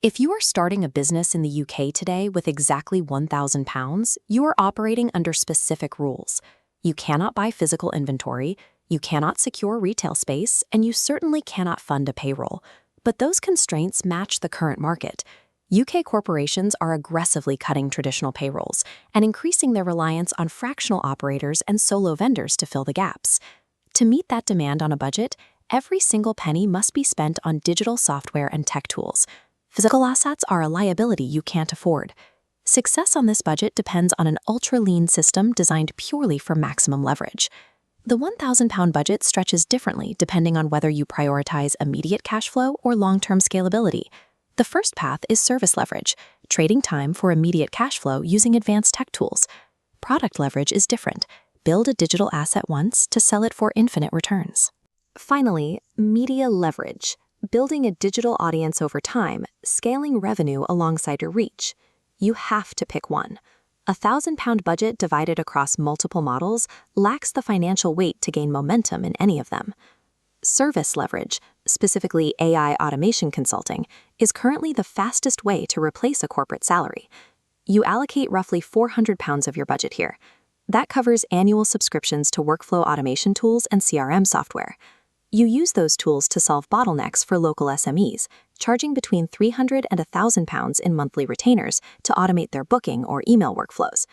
If you are starting a business in the UK today with exactly £1,000, you are operating under specific rules. You cannot buy physical inventory, you cannot secure retail space, and you certainly cannot fund a payroll. But those constraints match the current market. UK corporations are aggressively cutting traditional payrolls and increasing their reliance on fractional operators and solo vendors to fill the gaps. To meet that demand on a budget, every single penny must be spent on digital software and tech tools. Physical assets are a liability you can't afford. Success on this budget depends on an ultra-lean system designed purely for maximum leverage. The £1,000 budget stretches differently depending on whether you prioritize immediate cash flow or long-term scalability. The first path is service leverage, trading time for immediate cash flow using advanced tech tools. Product leverage is different. Build a digital asset once to sell it for infinite returns. Finally, media leverage. Building a digital audience over time, scaling revenue alongside your reach. You have to pick one. A £1,000 budget divided across multiple models lacks the financial weight to gain momentum in any of them. Service leverage, specifically AI automation consulting, is currently the fastest way to replace a corporate salary. You allocate roughly £400 of your budget here. That covers annual subscriptions to workflow automation tools and CRM software. You use those tools to solve bottlenecks for local SMEs, charging between £300 and £1,000 in monthly retainers to automate their booking or email workflows.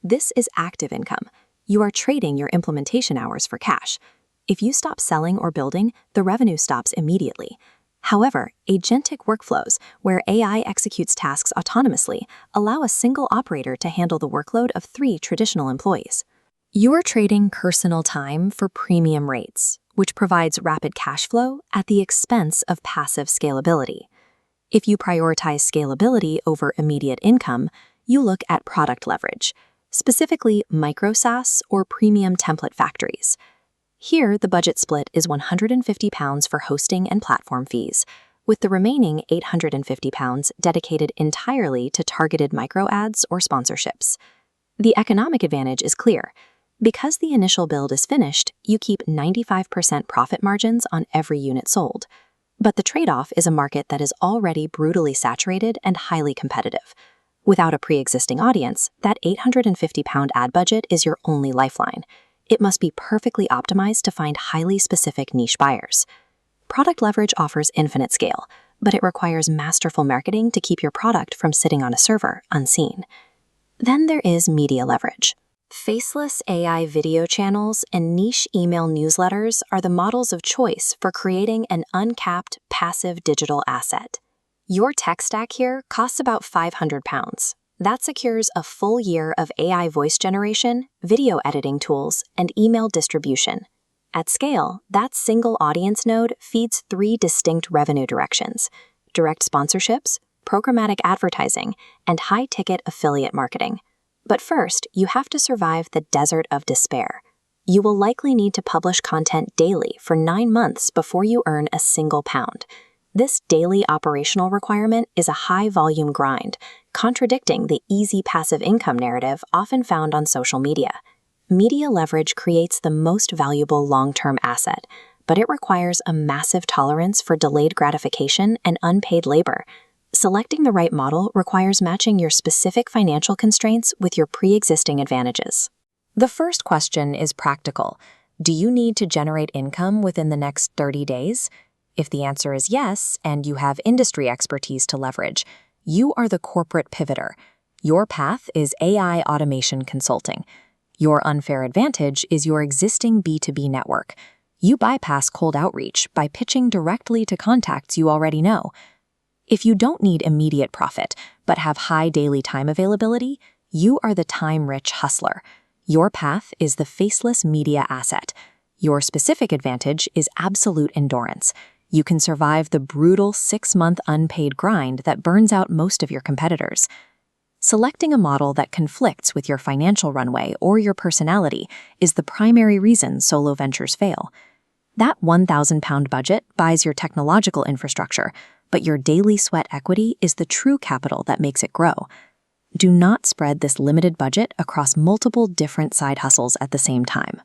This is active income. You are trading your implementation hours for cash. If you stop selling or building, the revenue stops immediately. However, agentic workflows, where AI executes tasks autonomously, allow a single operator to handle the workload of 3 traditional employees. You are trading personal time for premium rates, which provides rapid cash flow at the expense of passive scalability. If you prioritize scalability over immediate income, you look at product leverage, specifically micro SaaS or premium template factories. Here, the budget split is £150 for hosting and platform fees, with the remaining £850 dedicated entirely to targeted micro ads or sponsorships. The economic advantage is clear. Because the initial build is finished, you keep 95% profit margins on every unit sold. But the trade-off is a market that is already brutally saturated and highly competitive. Without a pre-existing audience, that £850 ad budget is your only lifeline. It must be perfectly optimized to find highly specific niche buyers. Product leverage offers infinite scale, but it requires masterful marketing to keep your product from sitting on a server unseen. Then there is media leverage. Faceless AI video channels and niche email newsletters are the models of choice for creating an uncapped, passive digital asset. Your tech stack here costs about £500. That secures a full year of AI voice generation, video editing tools, and email distribution. At scale, that single audience node feeds 3 distinct revenue directions: direct sponsorships, programmatic advertising, and high-ticket affiliate marketing. But first, you have to survive the desert of despair. You will likely need to publish content daily for 9 months before you earn a single pound. This daily operational requirement is a high-volume grind, contradicting the easy passive income narrative often found on social media. Media leverage creates the most valuable long-term asset, but it requires a massive tolerance for delayed gratification and unpaid labor. Selecting the right model requires matching your specific financial constraints with your pre-existing advantages. The first question is practical. Do you need to generate income within the next 30 days? If the answer is yes, and you have industry expertise to leverage, you are the corporate pivoter. Your path is AI automation consulting. Your unfair advantage is your existing B2B network. You bypass cold outreach by pitching directly to contacts you already know. If you don't need immediate profit, but have high daily time availability, you are the time-rich hustler. Your path is the faceless media asset. Your specific advantage is absolute endurance. You can survive the brutal 6-month unpaid grind that burns out most of your competitors. Selecting a model that conflicts with your financial runway or your personality is the primary reason solo ventures fail. That £1,000 budget buys your technological infrastructure, but your daily sweat equity is the true capital that makes it grow. Do not spread this limited budget across multiple different side hustles at the same time.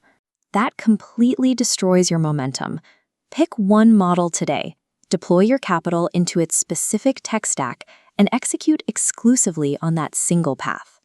That completely destroys your momentum. Pick one model today. Deploy your capital into its specific tech stack and execute exclusively on that single path.